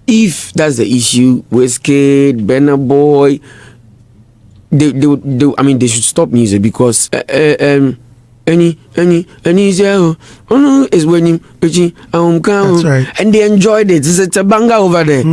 if that's the issue, Wizkid, Burna Boy, they should stop music because any zero is when him that's right. And they enjoyed it. It's a banger over there.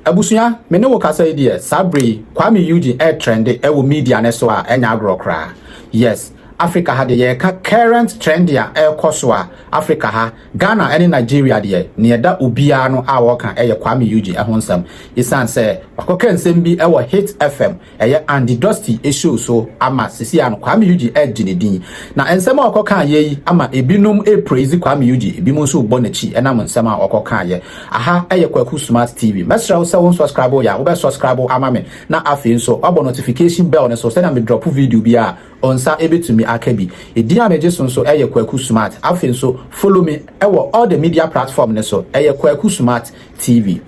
Abusuya, me no waka say there. Sabri, Kuami Eugene trend e wo media ne so a enya agro kra. Yes. Africa had the current trend ya koswa Africa ha Ghana and Nigeria de near da ubia no a waka Kuami Eugene ehonsam isan say akoka nsem bi e Hit FM and the Dusty issue so ama sisi an Kuami Eugene gine din na ensem akoka ye ama ebinum praise Kuami Eugene ebimu so bonachi enam nsem akoka ye aha KwakuSmart TV mesra so won subscribe ya wo subscribe ama me na afi so abo notification bell ne so say na me drop video bia onsa ebetumi akabi edi ameje so KwakuSmart afi so follow me all the media platform ne so KwakuSmart TV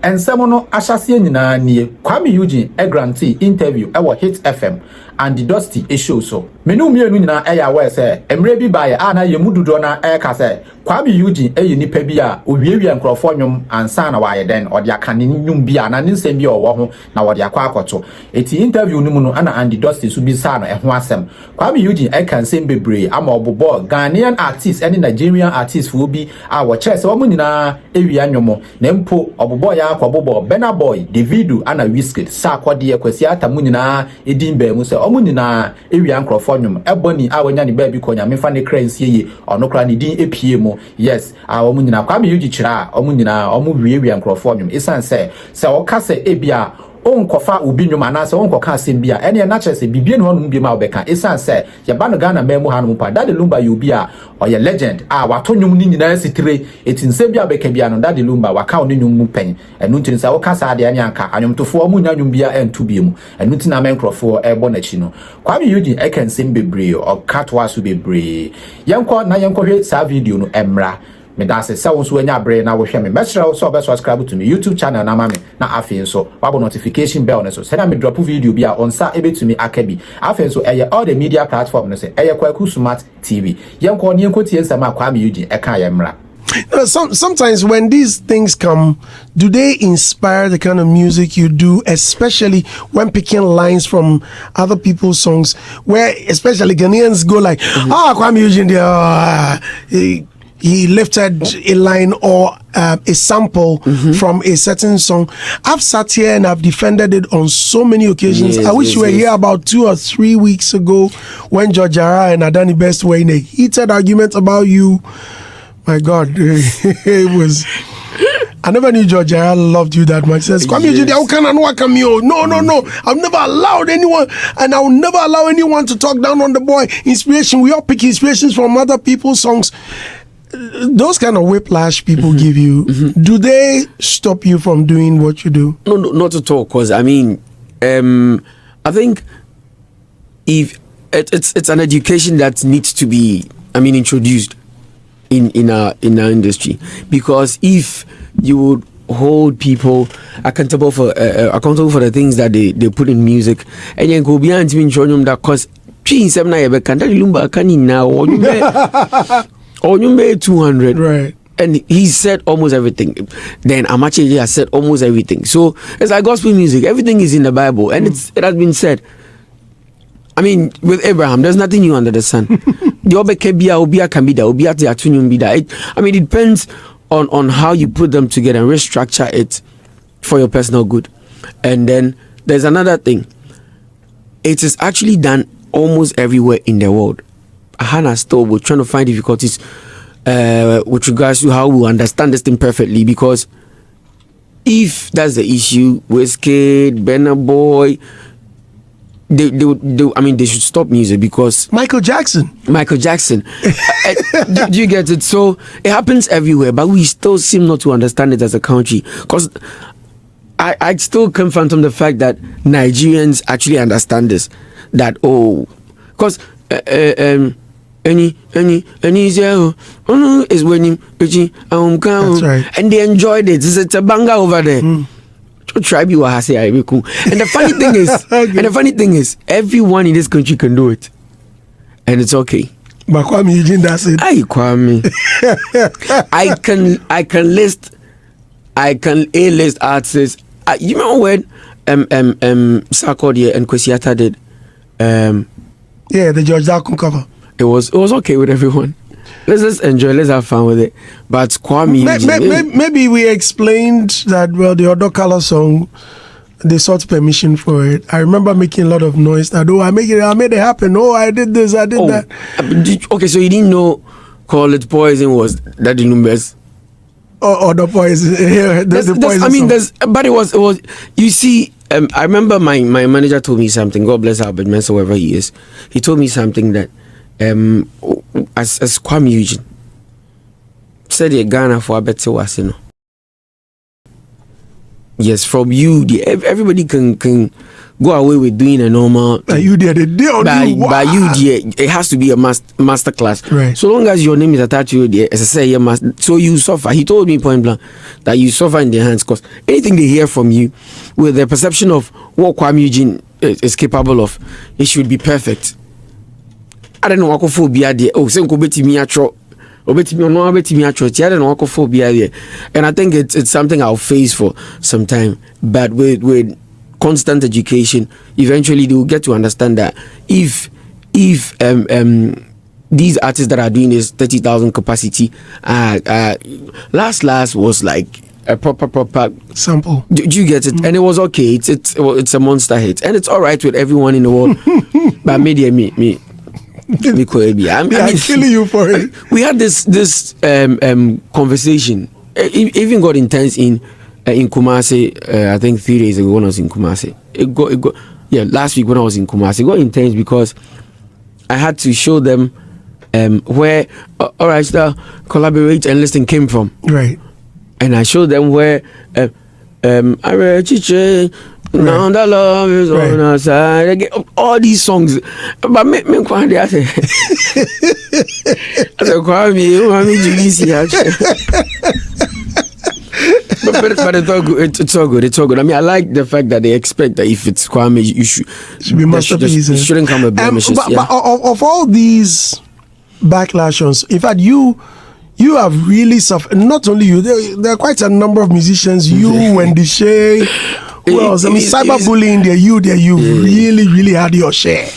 ensem no ahyase nyina nie Kuami Eugene grantee interview Hit FM and the Dusty issue so menu mienu nyina we say emre bi bae ana ye mududo na ka say Kuami Eugene nipa bi a owiewia nkrofo nwom ansa na waye den odi aka ne nwum bi a na ne nsem bi owo ho na wodi akwa akoto eti interview no mu no ana and the Dusty so bi sa no ho asem Kuami Eugene kan nsem bebre ama obobo Ghanaian artists and Nigerian artists fu bi a wo chere say wo nyina ewia nwomo na mpo obobo ya akwabobo Burna Boy Davido ana Wizkid Sarkodie kwasiata mu nyina edin ba mu say omu nyina ewia nkrofo nwom eboni a wonya ne ba bi konya mefa ne kransie ye onokra ne din epie mu yes omu nyina Kuami Eugene chira omu nyina omu wiewia nkrofo nwom isan say woka say ebia onkofa obi nwom anase onkoka asembia ene na kyerese bibie no honum bi ma obeka isan say ye ba no Ghana memu hanum pa Daddy Lumba yobi a oye legend wato nwom ni nyina sitire etinse bia obeka bia no Daddy Lumba waka oni nwom mu pen enu ntin say woka sa ade anya anka anwomtofo omu nya nwom bia entu bi mu enu ntin na menkrofo ebo na chi no Kuami Eugene eken sembebre o katwa so bebre yenko na yenko hwe sa video no emra me da se so so anya bre na wo hwe me mesra so be subscribe to me YouTube channel na ma me na afi so wabo notification bell ne so say na me drop video bia onsa ebetumi akabi afi so all the media platform ne say KwakuSmart TV yenko ne yenko tie nsama Kuami Eugene eka yemra. Sometimes when these things come, do they inspire the kind of music you do, especially when picking lines from other people's songs, where especially Ghanaians go like, Kuami Eugene there, he lifted a line or a sample from a certain song. I've sat here and I've defended it on so many occasions. I wish you were here about 2 or 3 weeks ago when George Ara and Adani Best were in a heated argument about you. My God, it was. I never knew George Ara loved you that much. He says, Kuami Eugene, how can I know No. I've never allowed anyone, and I will never allow anyone to talk down on the boy. Inspiration, we all pick inspirations from other people's songs. Those kind of whiplash people give you, do they stop you from doing what you do? No, not at all. Because I mean, I think if it's an education that needs to be, introduced in our industry, because if you would hold people accountable for the things that they put in music, and then go behind to enjoy them that cause or you made 200, right? And he said almost everything. Then Amache has said almost everything. So it's like gospel music. Everything is in the Bible, and it has been said. I mean, with Abraham, there's nothing new under the sun. It depends on how you put them together and restructure it for your personal good. And then there's another thing. It is actually done almost everywhere in the world. Hannah still we're trying to find difficulties with regards to how we understand this thing perfectly, because if that's the issue, Wizkid, Burna Boy, they should stop music because Michael Jackson. Do you get it? So it happens everywhere, but we still seem not to understand it as a country, because I still can't fathom the fact that Nigerians actually understand this, that because any zero is when him that's right. And they enjoyed it. It's a banger over there. Tribe you are say and the funny thing is and the funny thing is everyone in this country can do it, and it's okay. But Kuami Eugene does it. Kwame. I can list I can A-list artists. You remember when Sarkodie and Shatta did the George Darkon cover. It was okay with everyone. Let's just enjoy, let's have fun with it. But Kuami maybe we explained that, well, the other color song, they sought permission for it. I remember making a lot of noise that, I made it happen. Oh, I did this, I did that. Okay, so you didn't know Call It Poison was Daddy Numbers? Or the poison. The poison. I mean, but it was. You see, I remember my manager told me something. God bless Albert Mensa, wherever he is. He told me something that, as Kuami Eugene said, Ghana for a better was, you know. Yes, from you, everybody can go away with doing a normal. By you, it has to be a master class. Right. So long as your name is attached to you, as I say, so you suffer. He told me point blank that you suffer in their hands because anything they hear from you with the perception of what Kuami Eugene is capable of, it should be perfect. I don't know what phobia there. Oh, say kubeti mi atro. And I think it's something I'll face for some time. But with constant education, eventually they will get to understand that if these artists that are doing this 30,000 capacity, last was like a proper sample. Do you get it? And it was okay. It's a monster hit, and it's all right with everyone in the world. But me. I'm killing you for it. We had this conversation. It even got intense in Kumasi. I think 3 days ago when I was in Kumasi. It got last week when I was in Kumasi. It got intense because I had to show them where all right, the collaborate and listen came from. Right. And I showed them where now the love is on our side. All these songs, but me Kwame, I said, Kuami Eugene. But it's all good. It's all good. I mean, I like the fact that they expect that if it's Kuami, you should be masterpieces. It shouldn't come with blemishes. But of all these backlashes, in fact, you have really suffered. Not only you, there are quite a number of musicians. You, Wendy Shea. Well, cyberbullying, you really had your share.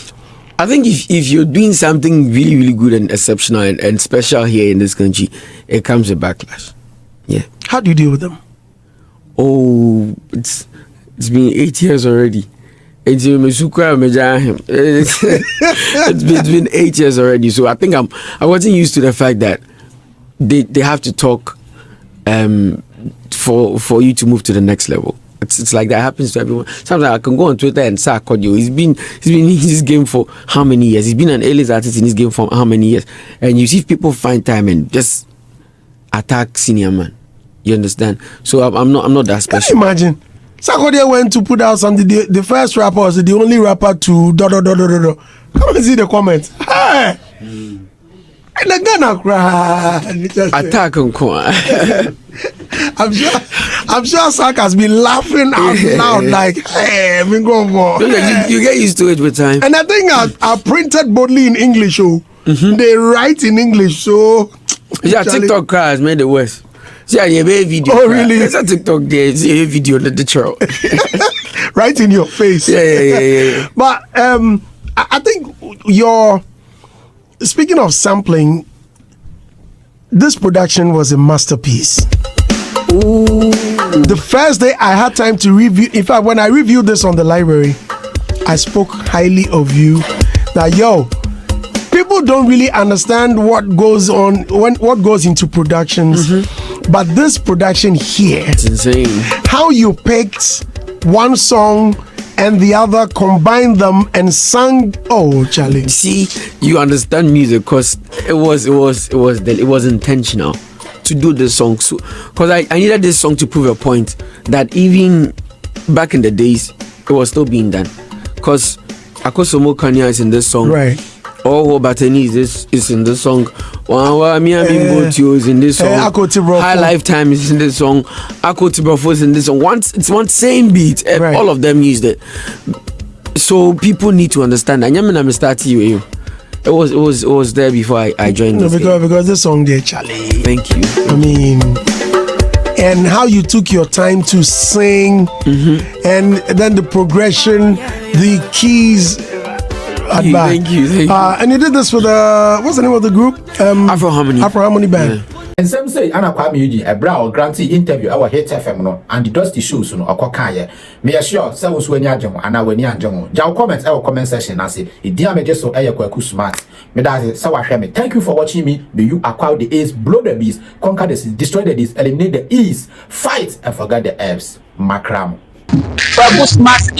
I think if you're doing something really, really good and exceptional and special here in this country, it comes with backlash. Yeah. How do you deal with them? Oh, it's been 8 years already. It's been 8 years already. So I think I wasn't used to the fact that they have to talk for you to move to the next level. It's like that happens to everyone. Sometimes I can go on Twitter and say Sarkodie. He's been in this game for how many years? He's been an A-list artist in this game for how many years? And you see people find time and just attack Seniorman. You understand? So I'm not that special. Can you imagine? Sarkodie went to put out something. The first rapper was the only rapper to . Come and see the comments. Hey. And the Ghana cry. Attack on Kwa. I'm sure Sark has been laughing out loud like, hey, we go for. You get used to it with time. And I think I printed boldly in English. They write in English, so. Yeah, TikTok has made it worse. See, I have a video. Oh, really? There's a TikTok there. It's a video that the troll. Right in your face. Yeah. But I think speaking of sampling, this production was a masterpiece. Ooh. The first day I had time to review, in fact, when I reviewed this on the library, I spoke highly of you. That people don't really understand what goes on what goes into productions, but this production here, it's insane. How you picked one song and the other, combined them and sang. Oh, Charlie. See, you understand music because it was intentional to do this song. So, because I needed this song to prove a point that even back in the days, it was still being done. Because Akosomo Kanya is in this song. Right. Oh, Batani is in this song. Miami is in this song. High Lifetime is in this song. Akotibrofo is in this song. It's one same beat. Right. All of them used it. So people need to understand. I am starting you. It was there before I joined. No, because this song there, Charlie. Thank you. I mean, and how you took your time to sing, and then the progression, the keys. Thank you. And you did this with what's the name of the group? Afro Harmony Band. And some say Anna Kuami Eugene a brow grantee interview our hit FM no and the dusty shoes no akokanye. Me assure say was when yajemo and when yajemo. Jaw comments our comment section and say it dear me just so KwakuSmart. Me that say wa me. Thank you for watching me. Beyou acquire the ace, blow the beast, conquer the destroy the dis, eliminate the ease, fight and forget the F's. Macram. KwakuSmart